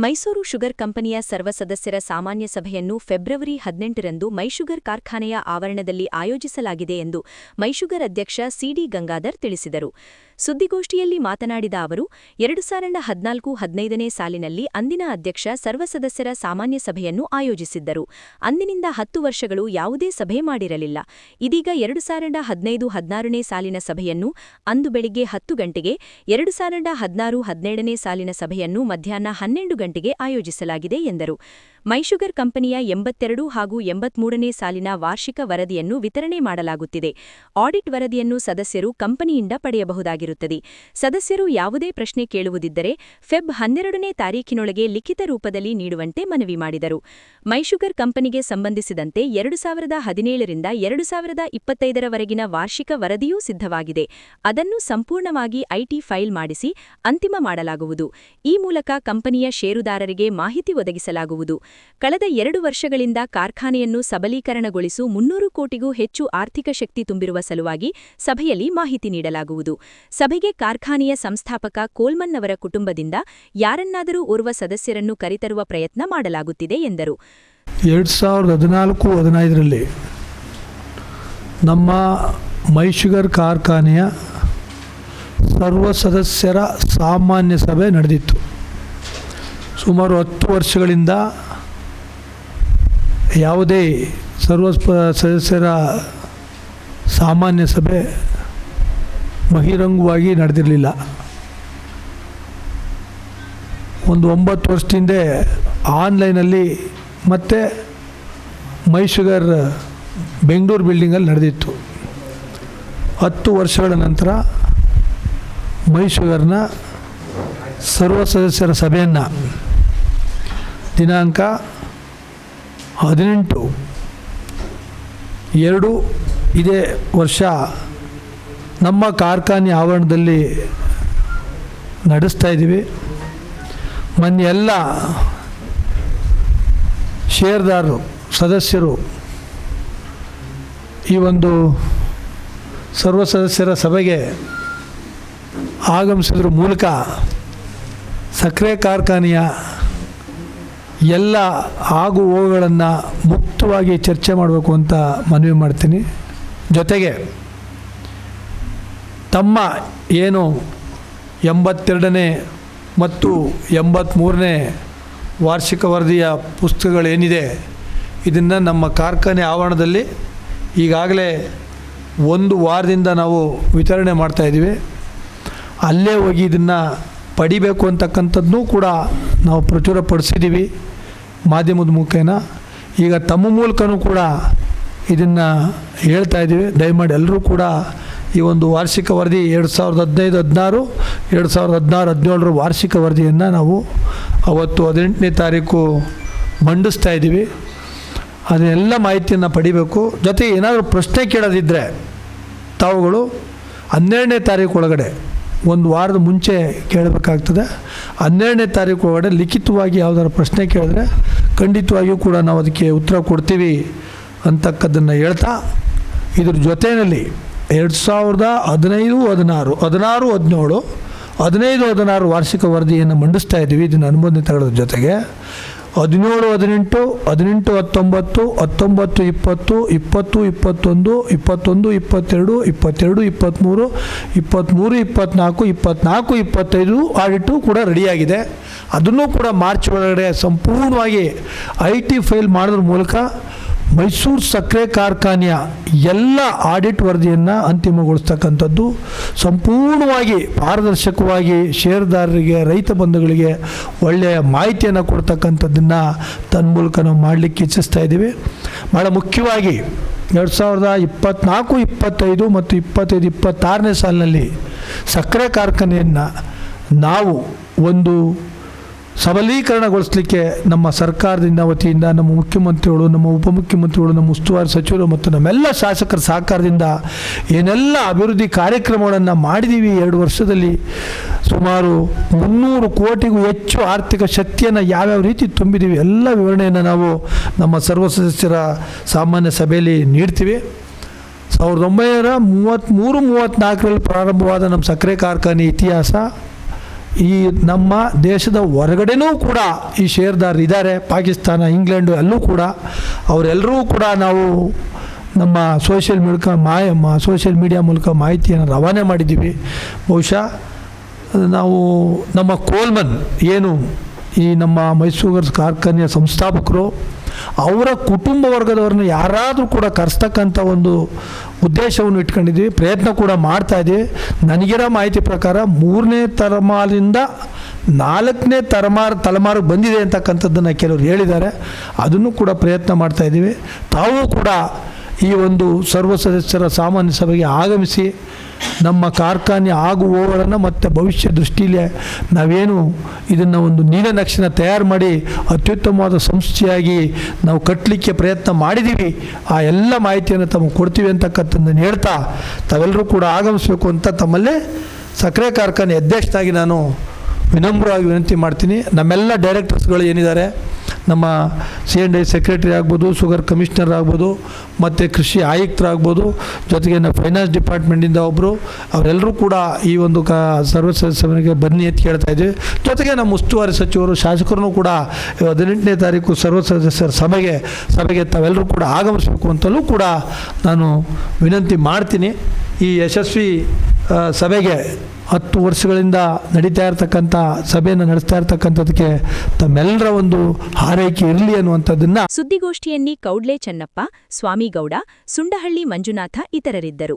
Mysuru sugar ಕಂಪನಿಯ ಸರ್ವ ಸದಸ್ಯರ ಸಾಮಾನ್ಯ ಸಭೆಯನ್ನು ಫೆಬ್ರವರಿ 18ರಂದು ಮೈಶುಗರ್ ಕಾರ್ಖಾನೆಯ ಆವರಣದಲ್ಲಿ ಆಯೋಜಿಸಲಾಗಿದೆ ಎಂದು ಮೈಶುಗರ್ ಅಧ್ಯಕ್ಷ ಸಿಡಿ ಗಂಗಾಧರ್ ತಿಳಿಸಿದರು. ಸುದ್ದಿಗೋಷ್ಠಿಯಲ್ಲಿ ಮಾತನಾಡಿದ ಅವರು, 2014-15ನೇ ಸಾಲಿನಲ್ಲಿ ಅಂದಿನ ಅಧ್ಯಕ್ಷ ಸರ್ವ ಸದಸ್ಯರ ಸಾಮಾನ್ಯ ಸಭೆಯನ್ನು ಆಯೋಜಿಸಿದ್ದರು. ಅಂದಿನಿಂದ 10 ವರ್ಷಗಳು ಯಾವುದೇ ಸಭೆ ಮಾಡಿರಲಿಲ್ಲ. ಇದೀಗ 2015-16ನೇ ಸಾಲಿನ ಸಭೆಯನ್ನು ಅಂದು ಬೆಳಿಗ್ಗೆ 10 ಗಂಟೆಗೆ, 2016-17ನೇ ಸಾಲಿನ ಸಭೆಯನ್ನು ಮಧ್ಯಾಹ್ನ 12 ಗಂಟೆಗೆ ಆಯೋಜಿಸಲಾಗಿದೆ ಎಂದರು. ಮೈಶುಗರ್ ಕಂಪನಿಯ 82 ಹಾಗೂ 83ನೇ ಸಾಲಿನ ವಾರ್ಷಿಕ ವರದಿಯನ್ನು ವಿತರಣೆ ಮಾಡಲಾಗುತ್ತಿದೆ. ಆಡಿಟ್ ವರದಿಯನ್ನು ಸದಸ್ಯರು ಕಂಪನಿಯಿಂದ ಪಡೆಯಬಹುದಾಗಿರುತ್ತದೆ. ಸದಸ್ಯರು ಯಾವುದೇ ಪ್ರಶ್ನೆ ಕೇಳುವುದಿದ್ದರೆ ಫೆಬ್ 12ನೇ ತಾರೀಖಿನೊಳಗೆ ಲಿಖಿತ ರೂಪದಲ್ಲಿ ನೀಡುವಂತೆ ಮನವಿ ಮಾಡಿದರು. ಮೈಶುಗರ್ ಕಂಪನಿಗೆ ಸಂಬಂಧಿಸಿದಂತೆ 2017ರಿಂದ 2025ರವರೆಗಿನ ವಾರ್ಷಿಕ ವರದಿಯೂ ಸಿದ್ಧವಾಗಿದೆ. ಅದನ್ನು ಸಂಪೂರ್ಣವಾಗಿ ಐಟಿ ಫೈಲ್ ಮಾಡಿಸಿ ಅಂತಿಮ ಮಾಡಲಾಗುವುದು. ಈ ಮೂಲಕ ಕಂಪನಿಯ ಷೇರುದಾರರಿಗೆ ಮಾಹಿತಿ ಒದಗಿಸಲಾಗುವುದು. ಕಳೆದ 2 ವರ್ಷಗಳಿಂದ ಕಾರ್ಖಾನೆಯನ್ನು ಸಬಲೀಕರಣಗೊಳಿಸು 300 ಕೋಟಿಗೂ ಹೆಚ್ಚು ಆರ್ಥಿಕ ಶಕ್ತಿ ತುಂಬಿರುವ ಸಲುವಾಗಿ ಸಭೆಯಲ್ಲಿ ಮಾಹಿತಿ ನೀಡಲಾಗುವುದು. ಸಭೆಗೆ ಕಾರ್ಖಾನೆಯ ಸಂಸ್ಥಾಪಕ ಕೋಲ್ಮನ್ ಅವರ ಕುಟುಂಬದಿಂದ ಯಾರನ್ನಾದರೂ ಓರ್ವ ಸದಸ್ಯರನ್ನು ಕರೆತರುವ ಪ್ರಯತ್ನ ಮಾಡಲಾಗುತ್ತಿದೆ ಎಂದರು. 2014-15ರಲ್ಲಿ ನಮ್ಮ ಮೈಶುಗರ್ ಕಾರ್ಖಾನೆಯ ಸರ್ವ ಸದಸ್ಯರ ಸಾಮಾನ್ಯ ಸಭೆ ನಡೆದಿತ್ತು. ಸುಮಾರು 10 ವರ್ಷಗಳಿಂದ ಯಾವುದೇ ಸರ್ವ ಸದಸ್ಯರ ಸಾಮಾನ್ಯ ಸಭೆ ಬಹಿರಂಗವಾಗಿ ನಡೆದಿರಲಿಲ್ಲ. ಒಂದು 9 ವರ್ಷದಿಂದ ಆನ್ಲೈನಲ್ಲಿ ಮತ್ತು ಮೈಶುಗರ್ ಬೆಂಗಳೂರು ಬಿಲ್ಡಿಂಗಲ್ಲಿ ನಡೆದಿತ್ತು. 10 ವರ್ಷಗಳ ನಂತರ ಮೈಶುಗರ್ನ ಸರ್ವ ಸದಸ್ಯರ ಸಭೆಯನ್ನು ದಿನಾಂಕ 18/2 ಇದೇ ವರ್ಷ ನಮ್ಮ ಕಾರ್ಖಾನೆ ಆವರಣದಲ್ಲಿ ನಡೆಸ್ತಾ ಇದ್ದೀವಿ. ಮೊನ್ನೆ ಎಲ್ಲ ಷೇರುದಾರರು ಸದಸ್ಯರು ಈ ಒಂದು ಸರ್ವ ಸದಸ್ಯರ ಸಭೆಗೆ ಆಗಮಿಸೋದ್ರ ಮೂಲಕ ಸಕ್ಕರೆ ಕಾರ್ಖಾನೆಯ ಎಲ್ಲ ಆಗು ಹೋಗುಗಳನ್ನು ಮುಕ್ತವಾಗಿ ಚರ್ಚೆ ಮಾಡಬೇಕು ಅಂತ ಮನವಿ ಮಾಡ್ತೀನಿ. ಜೊತೆಗೆ ತಮ್ಮ ಏನು 82ನೇ ಮತ್ತು 83ನೇ ವಾರ್ಷಿಕ ವರದಿಯ ಪುಸ್ತಕಗಳೇನಿದೆ ಇದನ್ನು ನಮ್ಮ ಕಾರ್ಖಾನೆ ಆವರಣದಲ್ಲಿ ಈಗಾಗಲೇ 1 ವಾರದಿಂದ ನಾವು ವಿತರಣೆ ಮಾಡ್ತಾಯಿದ್ದೀವಿ. ಅಲ್ಲೇ ಹೋಗಿ ಇದನ್ನು ಪಡಿಬೇಕು ಅಂತಕ್ಕಂಥದ್ದನ್ನೂ ಕೂಡ ನಾವು ಪ್ರಚುರಪಡಿಸಿದ್ದೀವಿ ಮಾಧ್ಯಮದ ಮುಖೇನ. ಈಗ ತಮ್ಮ ಮೂಲಕನೂ ಕೂಡ ಇದನ್ನು ಹೇಳ್ತಾ ಇದ್ದೀವಿ. ದಯಮಾಡಿ ಎಲ್ಲರೂ ಕೂಡ ಈ ಒಂದು ವಾರ್ಷಿಕ ವರದಿ 2015-16, 2016-17ರ ವಾರ್ಷಿಕ ವರದಿಯನ್ನು ನಾವು ಅವತ್ತು 18ನೇ ತಾರೀಕು ಮಂಡಿಸ್ತಾ ಇದ್ದೀವಿ. ಅದನ್ನೆಲ್ಲ ಮಾಹಿತಿಯನ್ನು ಪಡಿಬೇಕು. ಜೊತೆಗೆ ಏನಾದರೂ ಪ್ರಶ್ನೆ ಕೇಳೋದಿದ್ದರೆ ತಾವುಗಳು 12ನೇ ತಾರೀಕು ಒಳಗಡೆ, 1 ವಾರದ ಮುಂಚೆ ಕೇಳಬೇಕಾಗ್ತದೆ. 12ನೇ ತಾರೀಕು ಒಳಗಡೆ ಲಿಖಿತವಾಗಿ ಯಾವುದಾದ್ರು ಪ್ರಶ್ನೆ ಕೇಳಿದ್ರೆ ಖಂಡಿತವಾಗಿಯೂ ಕೂಡ ನಾವು ಅದಕ್ಕೆ ಉತ್ತರ ಕೊಡ್ತೀವಿ ಅಂತಕ್ಕದ್ದನ್ನು ಹೇಳ್ತಾ, ಇದ್ರ ಜೊತೆಯಲ್ಲಿ 2015-16, 16-17, 15-16 ವಾರ್ಷಿಕ ವರದಿಯನ್ನು ಮಂಡಿಸ್ತಾ ಇದ್ದೀವಿ. ಇದನ್ನು ಅನುಮೋದನೆ ತಗೊಳ್ಳೋದ್ರ ಜೊತೆಗೆ 17-18, 18-19, 19-20, 20-21, 21-22, 22-23, 23-24, 24-25 ಆಡಿಟು ಕೂಡ ರೆಡಿಯಾಗಿದೆ. ಅದನ್ನು ಕೂಡ ಮಾರ್ಚ್ ಒಳಗಡೆ ಸಂಪೂರ್ಣವಾಗಿ ಐಟಿ ಫೈಲ್ ಮಾಡೋದ್ರ ಮೂಲಕ ಮೈಸೂರು ಸಕ್ಕರೆ ಕಾರ್ಖಾನೆಯ ಎಲ್ಲ ಆಡಿಟ್ ವರದಿಯನ್ನು ಅಂತಿಮಗೊಳಿಸ್ತಕ್ಕಂಥದ್ದು, ಸಂಪೂರ್ಣವಾಗಿ ಪಾರದರ್ಶಕವಾಗಿ ಷೇರುದಾರರಿಗೆ, ರೈತ ಬಂಧುಗಳಿಗೆ ಒಳ್ಳೆಯ ಮಾಹಿತಿಯನ್ನು ಕೊಡ್ತಕ್ಕಂಥದ್ದನ್ನು ತನ್ನ ಮೂಲಕ ನಾವು ಮಾಡಲಿಕ್ಕೆ ಇಚ್ಛಿಸ್ತಾ ಇದ್ದೀವಿ. ಭಾಳ ಮುಖ್ಯವಾಗಿ 2024, 25 ಮತ್ತು 25-26ನೇ ಸಾಲಿನಲ್ಲಿ ಸಕ್ಕರೆ ಕಾರ್ಖಾನೆಯನ್ನು ನಾವು ಒಂದು ಸಬಲೀಕರಣಗೊಳಿಸಲಿಕ್ಕೆ ನಮ್ಮ ಸರ್ಕಾರದಿಂದ ವತಿಯಿಂದ ನಮ್ಮ ಮುಖ್ಯಮಂತ್ರಿಗಳು, ನಮ್ಮ ಉಪಮುಖ್ಯಮಂತ್ರಿಗಳು, ನಮ್ಮ ಉಸ್ತುವಾರಿ ಸಚಿವರು ಮತ್ತು ನಮ್ಮೆಲ್ಲ ಶಾಸಕರ ಸಹಕಾರದಿಂದ ಏನೆಲ್ಲ ಅಭಿವೃದ್ಧಿ ಕಾರ್ಯಕ್ರಮಗಳನ್ನು ಮಾಡಿದ್ದೀವಿ 2 ವರ್ಷದಲ್ಲಿ, ಸುಮಾರು 300 ಕೋಟಿಗೂ ಹೆಚ್ಚು ಆರ್ಥಿಕ ಶಕ್ತಿಯನ್ನು ಯಾವ್ಯಾವ ರೀತಿ ತುಂಬಿದ್ದೀವಿ ಎಲ್ಲ ವಿವರಣೆಯನ್ನು ನಾವು ನಮ್ಮ ಸರ್ವ ಸದಸ್ಯರ ಸಾಮಾನ್ಯ ಸಭೆಯಲ್ಲಿ ನೀಡ್ತೀವಿ. 1933-34ರಲ್ಲಿ ಪ್ರಾರಂಭವಾದ ನಮ್ಮ ಸಕ್ಕರೆ ಕಾರ್ಖಾನೆ ಇತಿಹಾಸ ಈ ನಮ್ಮ ದೇಶದ ಹೊರಗಡೆನೂ ಕೂಡ ಈ ಷೇರ್ದಾರರು ಇದ್ದಾರೆ, ಪಾಕಿಸ್ತಾನ, ಇಂಗ್ಲೆಂಡು ಅಲ್ಲೂ ಕೂಡ. ಅವರೆಲ್ಲರೂ ಕೂಡ ನಾವು ನಮ್ಮ ಸೋಷಿಯಲ್ ಮೀಡಿಯಾ ಮೂಲಕ ಮಾಹಿತಿಯನ್ನು ರವಾನೆ ಮಾಡಿದ್ದೀವಿ. ಬಹುಶಃ ನಾವು ನಮ್ಮ ಕೋಲ್ಮನ್ ಏನು ಈ ನಮ್ಮ ಮೈಸೂರು ಕಾರ್ಖಾನೆಯ ಸಂಸ್ಥಾಪಕರು, ಅವರ ಕುಟುಂಬ ವರ್ಗದವ್ರನ್ನ ಯಾರಾದರೂ ಕೂಡ ಕರೆಸ್ತಕ್ಕಂಥ ಒಂದು ಉದ್ದೇಶವನ್ನು ಇಟ್ಕೊಂಡಿದ್ದೀವಿ, ಪ್ರಯತ್ನ ಕೂಡ ಮಾಡ್ತಾಯಿದ್ದೀವಿ. ನನಗಿರೋ ಮಾಹಿತಿ ಪ್ರಕಾರ 3ನೇ ತಲೆಮಾರಿಂದ 4ನೇ ತಲೆಮಾರಿಗೆ ಬಂದಿದೆ ಅಂತಕ್ಕಂಥದ್ದನ್ನು ಕೆಲವರು ಹೇಳಿದ್ದಾರೆ. ಅದನ್ನು ಕೂಡ ಪ್ರಯತ್ನ ಮಾಡ್ತಾಯಿದ್ದೀವಿ. ತಾವು ಕೂಡ ಈ ಒಂದು ಸರ್ವ ಸದಸ್ಯರ ಸಾಮಾನ್ಯ ಸಭೆಗೆ ಆಗಮಿಸಿ ನಮ್ಮ ಕಾರ್ಖಾನೆ ಆಗು ಹೋಗುಗಳನ್ನು ಮತ್ತು ಭವಿಷ್ಯ ದೃಷ್ಟಿಯಲ್ಲಿ ನಾವೇನು ಇದನ್ನು ಒಂದು ನೀಲನಕ್ಷೆನ ತಯಾರು ಮಾಡಿ ಅತ್ಯುತ್ತಮವಾದ ಸಂಸ್ಥೆಯಾಗಿ ನಾವು ಕಟ್ಟಲಿಕ್ಕೆ ಪ್ರಯತ್ನ ಮಾಡಿದ್ದೀವಿ, ಆ ಎಲ್ಲ ಮಾಹಿತಿಯನ್ನು ತಮಗೆ ಕೊಡ್ತೀವಿ ಅಂತಕ್ಕಂಥದ್ದನ್ನು ಹೇಳ್ತಾ ತಾವೆಲ್ಲರೂ ಕೂಡ ಆಗಮಿಸಬೇಕು ಅಂತ ತಮ್ಮಲ್ಲೇ ಸಕ್ಕರೆ ಕಾರ್ಖಾನೆ ಅಧ್ಯಕ್ಷನಾಗಿ ನಾನು ವಿನಮ್ರವಾಗಿ ವಿನಂತಿ ಮಾಡ್ತೀನಿ. ನಮ್ಮೆಲ್ಲ ಡೈರೆಕ್ಟರ್ಸ್ಗಳು ಏನಿದ್ದಾರೆ, ನಮ್ಮ C&I ಸೆಕ್ರೆಟರಿ ಆಗ್ಬೋದು, ಶುಗರ್ ಕಮಿಷನರ್ ಆಗ್ಬೋದು, ಮತ್ತು ಕೃಷಿ ಆಯುಕ್ತರಾಗ್ಬೋದು, ಜೊತೆಗೆ ನಮ್ಮ ಫೈನಾನ್ಸ್ ಡಿಪಾರ್ಟ್ಮೆಂಟಿಂದ ಒಬ್ಬರು, ಅವರೆಲ್ಲರೂ ಕೂಡ ಈ ಒಂದು ಸರ್ವ ಸದಸ್ಯರಿಗೆ ಬನ್ನಿ ಅಂತ ಕೇಳ್ತಾ ಇದ್ದೀವಿ. ಜೊತೆಗೆ ನಮ್ಮ ಉಸ್ತುವಾರಿ ಸಚಿವರು, ಶಾಸಕರು ಕೂಡ 18ನೇ ತಾರೀಕು ಸರ್ವ ಸದಸ್ಯರ ಸಭೆಗೆ ತಾವೆಲ್ಲರೂ ಕೂಡ ಆಗಮಿಸಬೇಕು ಅಂತಲೂ ಕೂಡ ನಾನು ವಿನಂತಿ ಮಾಡ್ತೀನಿ. ಈ ಯಶಸ್ವಿ ಸಭೆಗೆ 10 ವರ್ಷಗಳಿಂದ ನಡೀತಾ ಇರತಕ್ಕಂಥ ಸಭೆಯನ್ನು ನಡೆಸ್ತಾ ಇರತಕ್ಕಂಥದಕ್ಕೆ ತಮ್ಮೆಲ್ಲರ ಒಂದು ಹಾರೈಕೆ ಇರಲಿ ಅನ್ನುವಂಥದ್ದನ್ನು. ಸುದ್ದಿಗೋಷ್ಠಿಯಲ್ಲಿ ಕೌಡ್ಲೆ ಚೆನ್ನಪ್ಪ, ಸ್ವಾಮಿಗೌಡ, ಸುಂಡಹಳ್ಳಿ ಮಂಜುನಾಥ ಇತರರಿದ್ದರು.